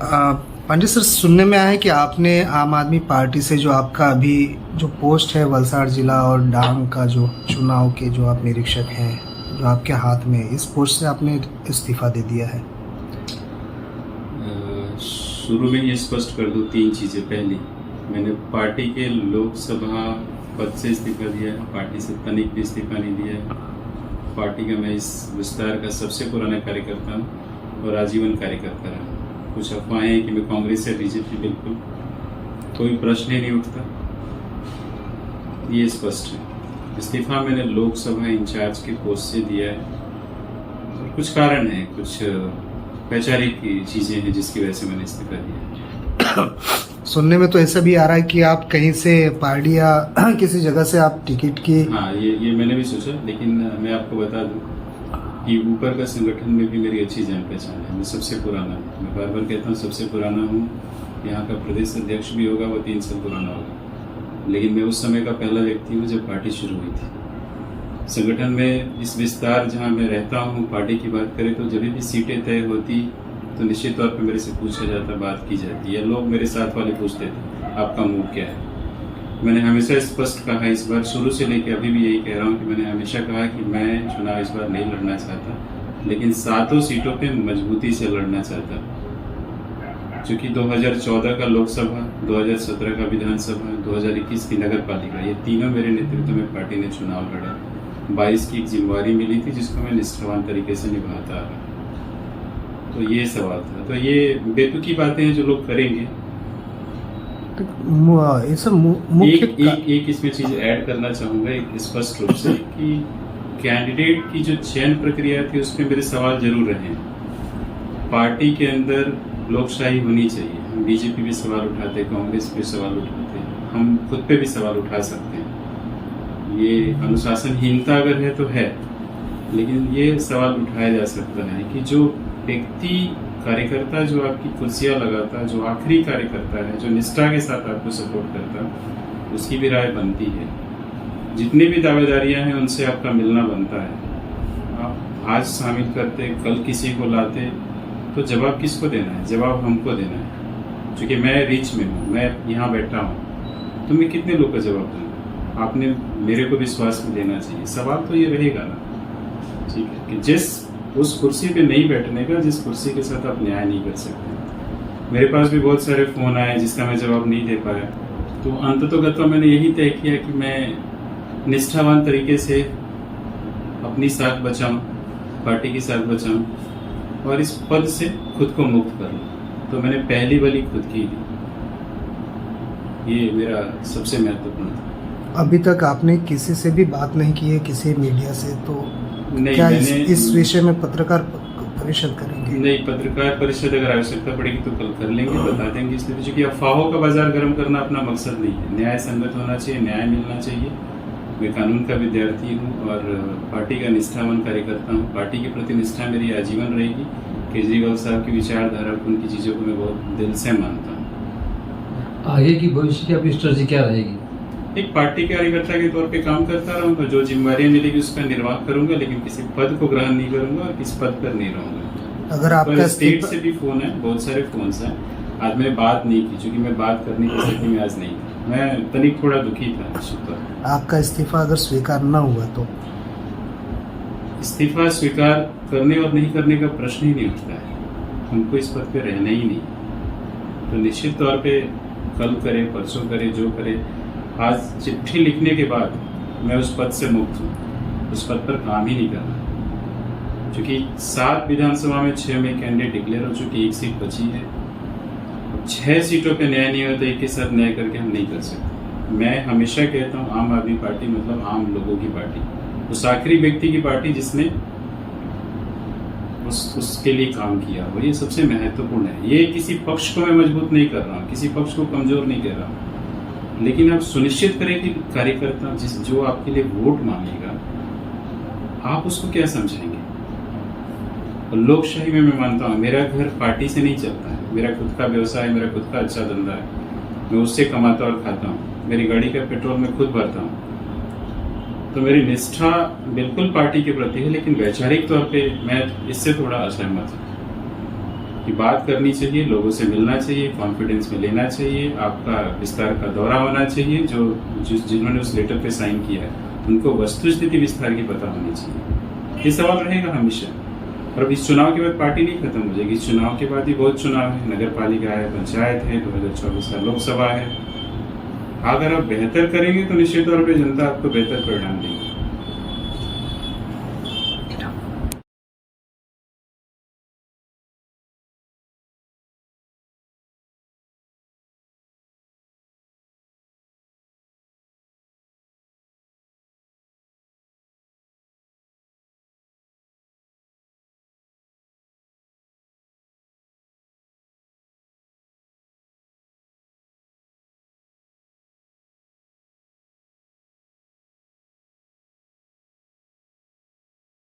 Pandey sir, सुनने में आया है कि आपने आम आदमी पार्टी से जो आपका अभी जो पोस्ट है वलसाड़ जिला और डांग का जो चुनाव के जो आप निरीक्षक हैं, जो आपके हाथ में है, इस पोस्ट से आपने इस्तीफा दे दिया है। शुरू में ही स्पष्ट कर दूं तीन चीज़ें। पहली, मैंने पार्टी के लोकसभा पद से इस्तीफा दिया है, पार्टी से तनिक भी इस्तीफा नहीं दिया है। पार्टी का मैं इस विस्तार का सबसे पुराना कार्यकर्ता हूँ और आजीवन कार्यकर्ता रहा। कुछ अफवाहें हैं कि मैं कांग्रेस या बीजेपी, बिल्कुल कोई प्रश्न ही नहीं उठता, ये स्पष्ट है। इस्तीफा मैंने लोकसभा इंचार्ज के पोस्ट से दिया है और कुछ कारण है, कुछ वैचारिक चीज़ें हैं जिसकी वजह से मैंने इस्तीफा दिया। सुनने में तो ऐसा भी आ रहा है कि आप कहीं से पार्टी या किसी जगह से आप टिकट की। हाँ, ये मैंने भी सोचा, लेकिन मैं आपको बता दूं कि ऊपर का संगठन में भी मेरी अच्छी जान पहचान है। मैं सबसे पुराना हूँ, मैं बार बार कहता हूँ सबसे पुराना हूँ। यहाँ का प्रदेश अध्यक्ष भी होगा, वो 3 साल पुराना होगा, लेकिन मैं उस समय का पहला व्यक्ति हूँ जब पार्टी शुरू हुई थी। संगठन में इस विस्तार जहाँ मैं रहता हूँ, पार्टी की बात करें तो जब भी सीटें तय होती तो निश्चित तौर पर मेरे से पूछा जाता, बात की जाती है। लोग मेरे साथ वाले पूछते थे आपका मुंह क्या है। मैंने हमेशा स्पष्ट कहा, इस बार शुरू से लेकर अभी भी यही कह रहा हूँ कि मैंने हमेशा कहा कि मैं चुनाव इस बार नहीं लड़ना चाहता, लेकिन 7 सीटों पे मजबूती से लड़ना चाहता। चूँकि 2014 का लोकसभा, 2017 का विधानसभा, 2021 की नगर पालिका, ये तीनों मेरे नेतृत्व में पार्टी ने चुनाव लड़ा। 22 की एक जिम्मेवारी मिली थी जिसको मैं निष्ठावान तरीके से निभाता आ रहा। तो ये सवाल था। तो ये बेतुकी बातें हैं जो लोग करेंगे। ये सब मुख्य एक इसमें चीज ऐड करना चाहूंगा, एक स्पष्ट रूप से, कि कैंडिडेट की जो चयन प्रक्रिया थी उसमें मेरे सवाल जरूर रहे। पार्टी के अंदर लोकशाही होनी चाहिए। हम बीजेपी भी सवाल उठाते, कांग्रेस पे सवाल उठाते, हम खुद पे भी सवाल उठा सकते हैं। ये अनुशासनहीनता अगर है तो है, लेकिन ये सवाल उठाया जा सकता है कि जो व्यक्ति कार्यकर्ता जो आपकी कुर्सियां लगाता, जो आखिरी कार्यकर्ता है, जो निष्ठा के साथ आपको सपोर्ट करता, उसकी भी राय बनती है। जितनी भी दावेदारियां हैं उनसे आपका मिलना बनता है। आप आज शामिल करते, कल किसी को लाते, तो जवाब किसको देना है? जवाब हमको देना है। क्योंकि मैं रीच में हूँ, मैं यहाँ बैठा हूँ, तो मैं कितने लोग का जवाब दूँगा? आपने मेरे को विश्वास में देना चाहिए। सवाल तो ये रहेगा ना, ठीक है, कि जिस उस कुर्सी पे नहीं बैठने का, जिस कुर्सी के साथ आप न्याय नहीं कर सकते। मेरे पास भी बहुत सारे फोन आए जिसका मैं जवाब नहीं दे पाया। तो अंततोगत्वा मैंने यही तय किया कि मैं निष्ठावान तरीके से अपनी साख बचाऊं, पार्टी की साख बचाऊं और इस पद से खुद को मुक्त करूं। तो मैंने पहली बलि खुद की दी। ये मेरा सबसे महत्वपूर्ण था। अभी तक आपने किसी से भी बात नहीं की है, किसी मीडिया से? तो नहीं, क्या इस विषय में पत्रकार परिषद करेंगे? नहीं, पत्रकार परिषद अगर आवश्यकता पड़ेगी तो कल कर लेंगे, बता देंगे। इसलिए क्योंकि अफवाहों का बाजार गर्म करना अपना मकसद नहीं है। न्याय संगत होना चाहिए, न्याय मिलना चाहिए। मैं कानून का विद्यार्थी हूँ और पार्टी का निष्ठावान कार्यकर्ता हूँ। पार्टी के प्रति निष्ठा मेरी आजीवन रहेगी। केजरीवाल साहब की विचारधारा, उनकी चीज़ों को मैं बहुत दिल से मानता हूँ। आगे की भविष्य की अपनी स्ट्रेटजी क्या रहेगी? एक पार्टी कार्यकर्ता के तौर पे काम करता रहूंगा, जो जिम्मेदारियां मिलेगी उसका निर्वाह करूंगा, लेकिन किसी पद को ग्रहण नहीं करूंगा और किस पद पर नहीं रहूंगा। अगर आपका स्टेट से भी फोन है, बहुत सारे फोन हैं। आज मैंने बात नहीं की क्योंकि मैं बात करने की स्थिति में आज नहीं था। मैं तनिक थोड़ा दुखी था। आपका इस्तीफा अगर स्वीकार न हुआ तो? इस्तीफा स्वीकार करने और नहीं करने का प्रश्न ही नहीं उठता है। हमको इस पद पे रहना ही नहीं। तो निश्चित तौर पे कल करे, परसों करे, जो करे, आज चिट्ठी लिखने के बाद मैं उस पद से मुक्त हूँ। उस पद पर काम ही नहीं करना, क्योंकि 7 विधानसभा में 6 में कैंडिडेट डिक्लेयर हो चुकी, 1 सीट बची है। 6 सीटों पे न्याय नहीं होता, एक के साथ न्याय करके हम नहीं कर सकते। मैं हमेशा कहता हूँ आम आदमी पार्टी मतलब आम लोगों की पार्टी, उस आखिरी व्यक्ति की पार्टी जिसने उसके लिए काम किया हो, ये सबसे महत्वपूर्ण है। ये किसी पक्ष को मैं मजबूत नहीं कर रहा हूँ, किसी पक्ष को कमजोर नहीं कर रहा हूँ, लेकिन आप सुनिश्चित करें कि कार्यकर्ता जो आपके लिए वोट मांगेगा, आप उसको क्या समझेंगे। और लोकशाही में मैं मानता हूँ मेरा घर पार्टी से नहीं चलता है। मेरा खुद का व्यवसाय है, मेरा खुद का अच्छा धंधा है, मैं उससे कमाता और खाता हूँ। मेरी गाड़ी का पेट्रोल मैं खुद भरता हूँ। तो मेरी निष्ठा बिल्कुल पार्टी के प्रति है, लेकिन वैचारिक तौर पे मैं इससे थोड़ा असहमत हूँ कि बात करनी चाहिए, लोगों से मिलना चाहिए, कॉन्फिडेंस में लेना चाहिए, आपका विस्तार का दौरा होना चाहिए। जिन्होंने उस लेटर पे साइन किया है उनको वस्तुस्थिति विस्तार की पता होनी चाहिए। ये सवाल रहेगा हमेशा। और अब इस चुनाव के बाद पार्टी नहीं खत्म हो जाएगी। इस चुनाव के बाद भी बहुत चुनाव है, नगर पालिका है, पंचायत है, 2024 का लोकसभा है। अगर आप बेहतर करेंगे तो निश्चित तौर पर जनता आपको बेहतर परिणाम देगी।